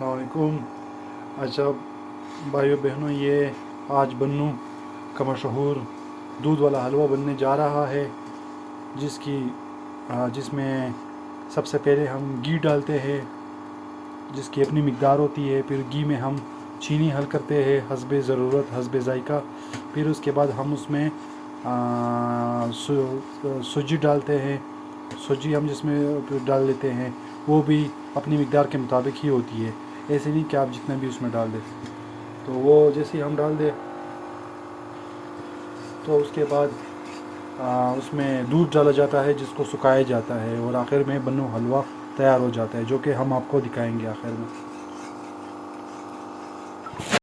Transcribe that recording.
अस्सलाम वालेकुम। अच्छा भाइयों बहनों, ये आज बन्नू का मशहूर दूध वाला हलवा बनने जा रहा है, जिसमें सबसे पहले हम घी डालते हैं, जिसकी अपनी मिकदार होती है। फिर घी में हम चीनी हल करते हैं हस्बे ज़रूरत, हस्बे ज़ायका। फिर उसके बाद हम उसमें सूजी डालते हैं। सूजी हम जिसमें डाल लेते हैं वो भी अपनी मिकदार के मुताबिक ही होती है, ऐसे नहीं कि आप जितना भी उसमें डाल दें। तो वो जैसे ही हम डाल दें तो उसके बाद उसमें दूध डाला जाता है, जिसको सुखाया जाता है, और आखिर में बन्नू हलवा तैयार हो जाता है, जो कि हम आपको दिखाएंगे आखिर में।